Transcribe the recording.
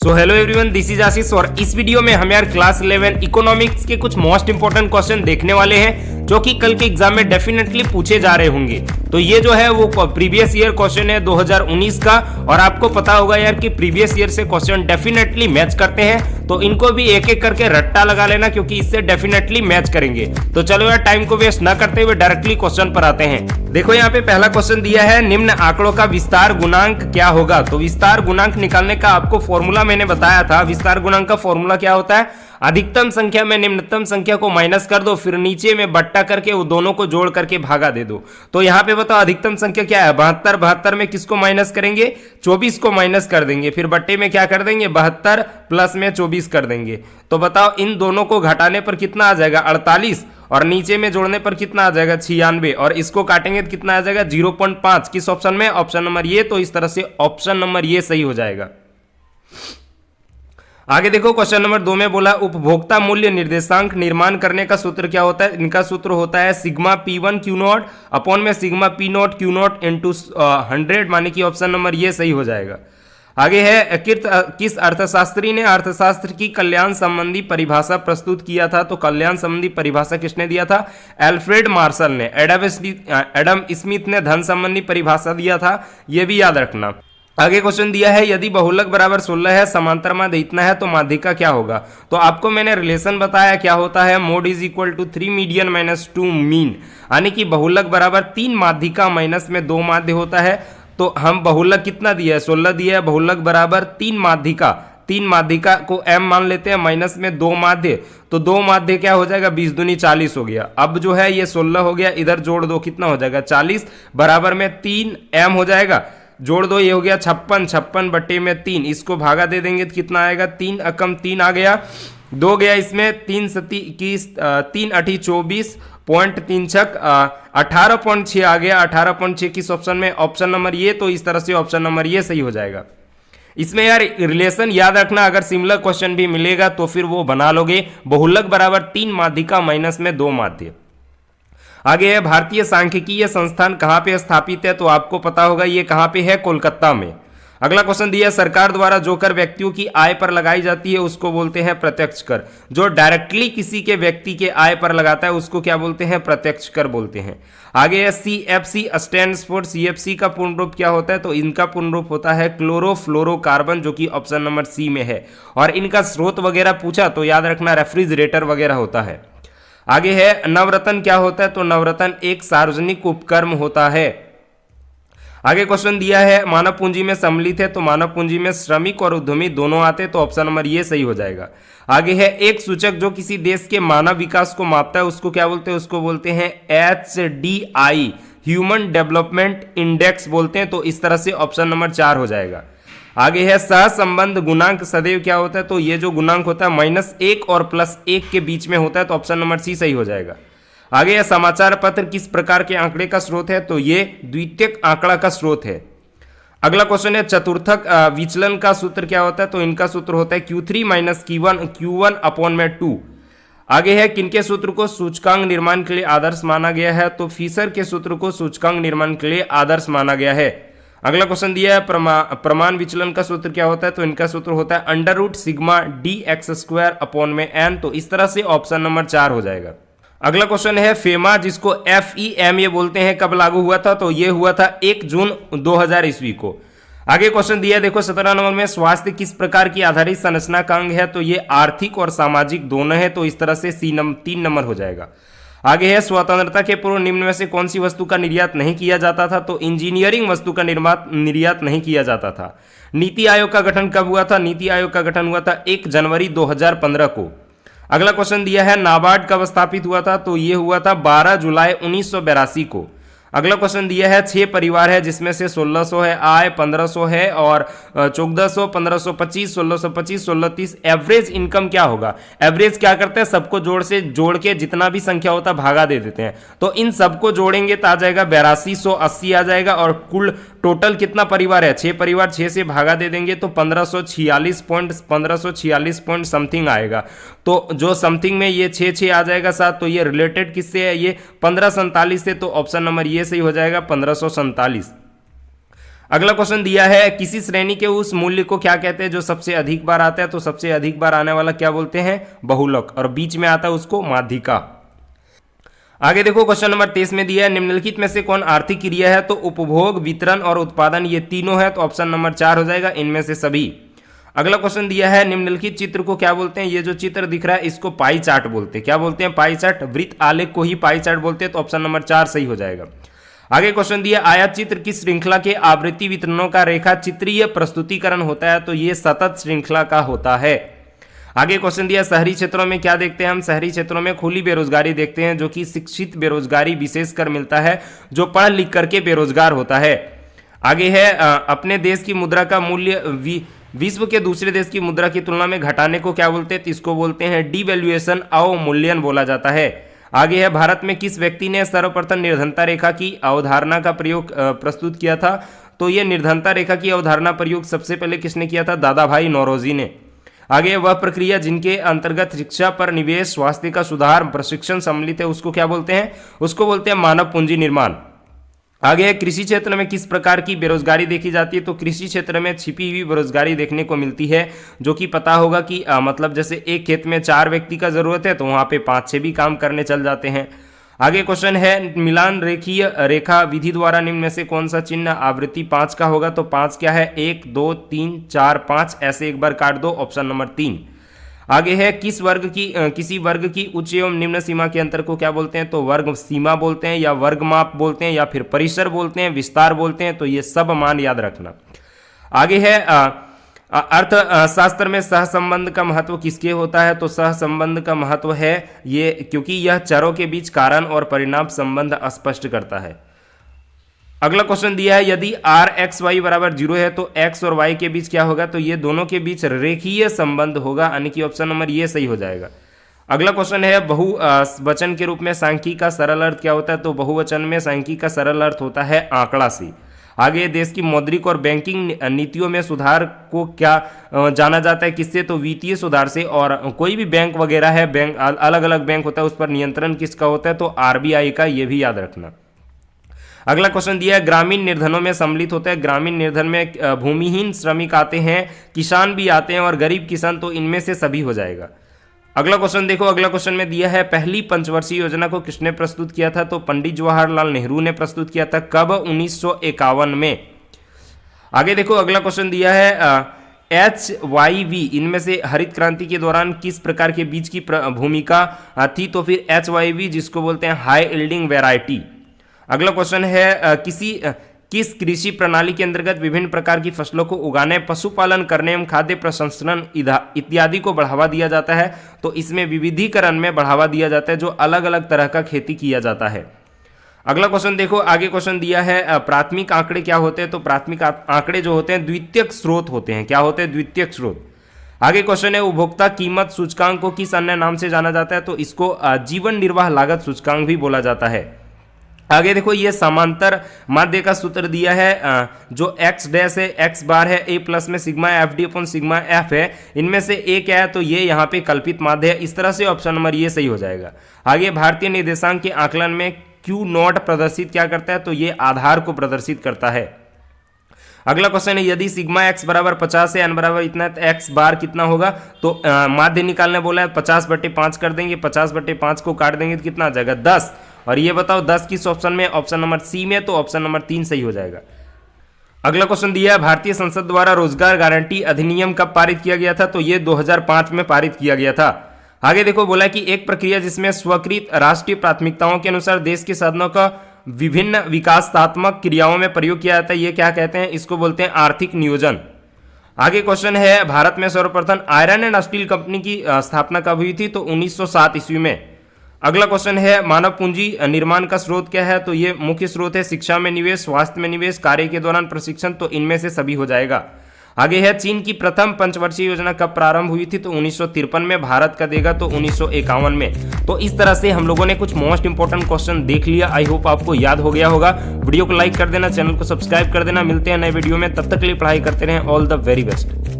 So hello everyone, this is Ashish और इस video में हम यार क्लास 11 इकोनॉमिक्स के कुछ मोस्ट इंपोर्टेंट क्वेश्चन देखने वाले हैं जो कि कल के एग्जाम में डेफिनेटली पूछे जा रहे होंगे। तो ये जो है वो प्रीवियस ईयर क्वेश्चन है 2019 का, और आपको पता होगा यार कि प्रीवियस ईयर से क्वेश्चन डेफिनेटली मैच करते हैं, तो इनको भी एक एक करके रट्टा लगा लेना क्योंकि इससे डेफिनेटली मैच करेंगे। तो चलो यार टाइम को वेस्ट ना करते हुए डायरेक्टली क्वेश्चन पर आते हैं। देखो यहाँ पे पहला क्वेश्चन दिया है, निम्न आंकड़ों का विस्तार गुणांक क्या होगा। तो विस्तार गुणांक निकालने का आपको फॉर्मूला मैंने बताया था। विस्तार गुणांक का फॉर्मूला क्या होता है, अधिकतम संख्या में निम्नतम संख्या को माइनस कर दो, फिर नीचे में बट्टा करके वो दोनों को जोड़ करके भागा दे दो। तो यहाँ पे बताओ अधिकतम संख्या क्या है, 72। 72 में किसको माइनस करेंगे, 24 को माइनस कर देंगे, फिर बट्टे में क्या कर देंगे 72 प्लस में 24 कर देंगे। तो बताओ इन दोनों को घटाने पर कितना आ जाएगा 48, और नीचे में जोड़ने पर कितना आ जाएगा 96, और इसको काटेंगे तो कितना आ जाएगा 0.5। किस ऑप्शन में, ऑप्शन नंबर ये। तो इस तरह से ऑप्शन नंबर ये सही हो जाएगा। आगे देखो क्वेश्चन नंबर 2 में बोला उपभोक्ता मूल्य निर्देशांक निर्माण करने का सूत्र क्या होता है। इनका सूत्र होता है सिग्मा P1 Q0 अपॉन में सिग्मा P0 Q0 इंटू 100, माने कि ऑप्शन नंबर ये सही हो जाएगा। आगे है किस अर्थशास्त्री ने अर्थशास्त्र की कल्याण संबंधी परिभाषा प्रस्तुत किया था। तो कल्याण संबंधी परिभाषा किसने दिया था, एल्फ्रेड मार्शल ने। एडम स्मिथ ने धन संबंधी परिभाषा दिया था, यह भी याद रखना। आगे क्वेश्चन दिया है यदि बहुलक बराबर 16 है, समांतर माध्य इतना है, तो माध्यिका क्या होगा। तो आपको मैंने रिलेशन बताया क्या होता है, mode is equal to 3 median minus 2 mean, यानी कि बहुलक बराबर 3 माध्यिका माइनस में 2 माध्य होता है। तो हम बहुलक कितना दिया है 16 दिया है, बहुलक बराबर 3 माध्यिका, 3 माध्यिका को m मान लेते हैं, माइनस में 2 माध्य, तो 2 माध्य क्या हो जाएगा 20 दूनी 40 हो गया। अब जो है ये 16 हो गया, इधर जोड़ दो कितना हो जाएगा 40, बराबर में 3 m हो जाएगा, जोड़ दो ये हो गया 56, 56 बट्टे में 3, इसको भागा दे देंगे तो कितना आएगा 3 अकम 3 आ गया, 2 गया इसमें, 3 सती 21, 3 अठी 24, पॉइंट 3 छक 18.6 आ गया। 18.6 किस ऑप्शन में, ऑप्शन नंबर ये। तो इस तरह से ऑप्शन नंबर ये सही हो जाएगा। इसमें यार रिलेशन याद रखना, अगर सिमिलर क्वेश्चन भी मिलेगा तो फिर वो बना लोगे। बहुलक बराबर 3 माध्यिका माइनस में 2 माध्य। आगे है भारतीय सांख्यिकीय संस्थान कहाँ पे स्थापित है। तो आपको पता होगा ये कहाँ पे है, कोलकाता में। अगला क्वेश्चन दिया सरकार द्वारा जो कर व्यक्तियों की आय पर लगाई जाती है उसको बोलते हैं प्रत्यक्ष कर। जो डायरेक्टली किसी के व्यक्ति के आय पर लगाता है उसको क्या बोलते हैं, प्रत्यक्ष कर बोलते हैं। आगे है CFC स्टैंड्स फॉर, CFC का पूर्ण रूप क्या होता है। तो इनका पूर्ण रूप होता है क्लोरोफ्लोरोकार्बन, जो कि ऑप्शन नंबर सी में है। और इनका स्रोत वगैरह पूछा तो याद रखना रेफ्रिजरेटर वगैरह होता है। आगे है नवरत्न क्या होता है। तो नवरत्न एक सार्वजनिक उपक्रम होता है। आगे क्वेश्चन दिया है मानव पूंजी में सम्मिलित है। तो मानव पूंजी में श्रमिक और उद्यमी दोनों आते हैं, तो ऑप्शन नंबर ये सही हो जाएगा। आगे है एक सूचक जो किसी देश के मानव विकास को मापता है उसको क्या बोलते हैं, उसको बोलते हैं HDI, ह्यूमन डेवलपमेंट इंडेक्स बोलते हैं। तो इस तरह से ऑप्शन नंबर 4 हो जाएगा। आगे है सहसंबंध गुणांक सदैव क्या होता है। तो ये जो गुणांक होता है -1 और +1 के बीच में होता है, तो ऑप्शन नंबर सी सही हो जाएगा। आगे है समाचार पत्र किस प्रकार के आंकड़े का स्रोत है। तो ये द्वितीयक आंकड़ा का स्रोत है। अगला क्वेश्चन है चतुर्थक विचलन का सूत्र क्या होता है। तो इनका सूत्र होता है Q3 - Q1 अपॉन में 2। आगे है किनके सूत्र को सूचकांक निर्माण के लिए आदर्श माना गया है। तो फिशर के सूत्र को सूचकांक निर्माण के लिए आदर्श माना गया है। अगला क्वेश्चन दिया है प्रमाण विचलन का सूत्र क्या होता है। तो इनका सूत्र होता है √σ(dx²) अपॉन में n। तो इस तरह से ऑप्शन नंबर 4 हो जाएगा। अगला क्वेश्चन है फेमा, जिसको FEMA बोलते हैं, कब लागू हुआ था। तो ये हुआ था 1 जून 2000 ईस्वी को। आगे क्वेश्चन दिया देखो 17 नंबर में स्वास्थ्य किस प्रकार की आधारित संरचना का अंग है। तो ये आर्थिक और सामाजिक दोनों है। तो इस तरह से 3 नंबर हो जाएगा। आगे है स्वतंत्रता के पूर्व निम्न में से कौन सी वस्तु का निर्यात नहीं किया जाता था। तो इंजीनियरिंग वस्तु का निर्यात नहीं किया जाता था। नीति आयोग का गठन कब हुआ था। नीति आयोग का गठन हुआ था 1 जनवरी 2015 को। अगला क्वेश्चन दिया है नाबार्ड कब स्थापित हुआ था। तो ये हुआ था 12 जुलाई 1982 को। अगला क्वेश्चन दिया है 6 परिवार है जिसमें से 1600 है, आय 1500 है, और 1400, 1525, 1625, 1630। एवरेज इनकम क्या होगा। एवरेज क्या करते हैं, सबको जोड़ के जितना भी संख्या होता है भागा दे देते हैं। तो इन सबको जोड़ेंगे तो आ जाएगा 8280 आ जाएगा। और कुल टोटल कितना परिवार है, 6 परिवार, 6 से भागा दे देंगे तो 1546 पॉइंट समथिंग आएगा। तो जो समथिंग में ये 6 आ जाएगा साथ, तो ये रिलेटेड किससे है, ये 1547 से। तो ऑप्शन नंबर ये सही हो जाएगा 1547। अगला क्वेश्चन दिया है किसी श्रेणी के उस मूल्य को क्या कहते हैं जो सबसे अधिक बार आता है, तो सबसे अधिक बार आने वाला क्या बोलते हैं, बहुलक, और बीच में आता है उसको माध्यिका। आगे देखो क्वेश्चन नंबर 23 में दिया है निम्नलिखित में से कौन आर्थिक क्रिया है, तो उपभोग, वितरण और उत्पादन ये तीनों है, तो ऑप्शन नंबर 4 हो जाएगा इनमें से सभी। अगला क्वेश्चन दिया है निम्नलिखित चित्र को क्या बोलते हैं, ये जो चित्र दिख रहा है इसको पाई चार्ट बोलते हैं, क्या बोलते हैं, पाई चार्ट, वृत्त आलेख को ही पाई चार्ट बोलते हैं, तो ऑप्शन नंबर 4 सही हो जाएगा। आगे क्वेश्चन दिया आयात चित्र की श्रृंखला के आवृत्ति वितरणों का रेखा चित्रीय प्रस्तुतिकरण होता है, तो ये सतत श्रृंखला का होता है। आगे क्वेश्चन दिया शहरी क्षेत्रों में क्या देखते हैं हम, शहरी क्षेत्रों में खुली बेरोजगारी देखते हैं, जो कि शिक्षित बेरोजगारी विशेषकर मिलता है जो पढ़ लिख करके बेरोजगार होता है। आगे है अपने देश की मुद्रा का मूल्य विश्व के दूसरे देश की मुद्रा की तुलना में घटाने को क्या बोलते हैं, तो इसको बोलते हैं डिवैल्यूएशन, अवमूल्यन बोला जाता है। आगे है भारत में किस व्यक्ति ने सर्वप्रथम निर्धनता रेखा की अवधारणा का प्रयोग प्रस्तुत किया था, तो ये निर्धनता रेखा की अवधारणा प्रयोग सबसे पहले किसने किया था, दादा भाई नौरोजी ने। आगे वह प्रक्रिया जिनके अंतर्गत शिक्षा पर निवेश, स्वास्थ्य का सुधार, प्रशिक्षण सम्मिलित है उसको क्या बोलते हैं, उसको बोलते हैं मानव पूंजी निर्माण। आगे कृषि क्षेत्र में किस प्रकार की बेरोजगारी देखी जाती है, तो कृषि क्षेत्र में छिपी हुई बेरोजगारी देखने को मिलती है, जो कि पता होगा कि मतलब जैसे एक खेत में 4 व्यक्ति का जरूरत है तो वहाँ पे 5-6 भी काम करने चल जाते हैं। आगे क्वेश्चन है मिलान रेखीय रेखा विधि द्वारा निम्न में से कौन सा चिन्ह आवृत्ति 5 का होगा, तो 5 क्या है, 1 2 3 4 5, ऐसे एक बार काट दो, ऑप्शन नंबर 3। आगे है किसी वर्ग की उच्च एवं निम्न सीमा के अंतर को क्या बोलते हैं, तो वर्ग सीमा बोलते हैं, या वर्ग माप बोलते हैं, या फिर परिसर बोलते हैं, विस्तार बोलते हैं, तो ये सब मान याद रखना। आगे है अर्थ शास्त्र में सहसंबंध का महत्व किसके होता है, तो सहसंबंध का महत्व है ये क्योंकि यह चरों के बीच कारण और परिणाम संबंध स्पष्ट करता है। अगला क्वेश्चन दिया है यदि आर एक्स वाई बराबर 0 है तो एक्स और वाई के बीच क्या होगा, तो ये दोनों के बीच रेखीय संबंध होगा, यानी कि ऑप्शन नंबर ये सही हो जाएगा। अगला क्वेश्चन है बहुवचन के रूप में सांख्यिकी का सरल अर्थ क्या होता है, तो बहुवचन में सांख्यिकी का सरल अर्थ होता है आंकड़ा से। आगे देश की मौद्रिक और बैंकिंग नीतियों में सुधार को क्या जाना जाता है, किससे, तो वित्तीय सुधार से। और कोई भी बैंक वगैरह है, बैंक अलग अलग बैंक होता है, उस पर नियंत्रण किसका होता है, तो आरबीआई का, ये भी याद रखना। अगला क्वेश्चन दिया है ग्रामीण निर्धनों में सम्मिलित होता है, ग्रामीण निर्धन में भूमिहीन श्रमिक आते हैं, किसान भी आते हैं और गरीब किसान, तो इनमें से सभी हो जाएगा। अगला क्वेश्चन देखो, अगला क्वेश्चन में दिया है पहली पंचवर्षीय योजना को किसने प्रस्तुत किया था, तो पंडित जवाहरलाल नेहरू ने प्रस्तुत किया था, कब, 1951 में। आगे देखो अगला क्वेश्चन दिया है HYV इनमें से हरित क्रांति के दौरान किस प्रकार के बीज की भूमिका थी, तो फिर HYV जिसको बोलते हैं हाई यील्डिंग वैरायटी। अगला क्वेश्चन है किस कृषि प्रणाली के अंतर्गत विभिन्न प्रकार की फसलों को उगाने, पशुपालन करने एवं खाद्य प्रसंस्करण इत्यादि को बढ़ावा दिया जाता है, तो इसमें विविधीकरण में बढ़ावा दिया जाता है, जो अलग अलग तरह का खेती किया जाता है। अगला क्वेश्चन देखो, आगे क्वेश्चन दिया है प्राथमिक आंकड़े क्या होते हैं, तो प्राथमिक आंकड़े जो होते हैं द्वितीयक स्रोत होते हैं, क्या होते हैं, द्वितीयक स्रोत। आगे क्वेश्चन है उपभोक्ता कीमत सूचकांक को किस अन्य नाम से जाना जाता है, तो इसको जीवन निर्वाह लागत सूचकांक भी बोला जाता है। आगे देखो ये समांतर माध्य का सूत्र दिया है, जो x डैश है, x बार है, a प्लस में sigma F D upon sigma F है, इनमें से a क्या है, तो ये यहाँ पे कल्पित माध्य है, इस तरह से ऑप्शन नंबर ये सही हो जाएगा। आगे भारतीय निर्देशांक के आकलन में Q0 प्रदर्शित क्या करता है, तो ये आधार को प्रदर्शित करता है। अगला क्वेश्चन है यदि सिग्मा x बराबर 50 है, n बराबर इतना है, तो x बार कितना होगा, तो माध्य निकालने बोला है, 50/5 कर देंगे, 50/5 को काट देंगे तो कितना आ जाएगा, 10। और ये बताओ 10 किस ऑप्शन में, ऑप्शन नंबर सी में, तो ऑप्शन नंबर 3 सही हो जाएगा। अगला क्वेश्चन दिया है भारतीय संसद द्वारा रोजगार गारंटी अधिनियम कब पारित किया गया था, तो ये 2005 में पारित किया गया था। आगे देखो बोला कि एक प्रक्रिया जिसमें स्वीकृत राष्ट्रीय प्राथमिकताओं के अनुसार देश के साधनों का विभिन्न विकासात्मक क्रियाओं में प्रयोग किया जाता है, ये क्या कहते हैं, इसको बोलते हैं आर्थिक नियोजन। आगे क्वेश्चन है भारत में सर्वप्रथम आयरन एंड स्टील कंपनी की स्थापना कब हुई थी, तो 1907 ईस्वी में। अगला क्वेश्चन है मानव पूंजी निर्माण का स्रोत क्या है, तो ये मुख्य स्रोत है शिक्षा में निवेश, स्वास्थ्य में निवेश, कार्य के दौरान प्रशिक्षण, तो इनमें से सभी हो जाएगा। आगे है चीन की प्रथम पंचवर्षीय योजना कब प्रारंभ हुई थी, तो 1953 में, भारत का देगा तो 1951 में। तो इस तरह से हम लोगों ने कुछ मोस्ट इंपोर्टेंट क्वेश्चन देख लिया। आई होप आपको याद हो गया होगा। वीडियो को लाइक कर देना, चैनल को सब्सक्राइब कर देना। मिलते हैं नए वीडियो में, तब तक के लिए पढ़ाई करते रहें। All the very best.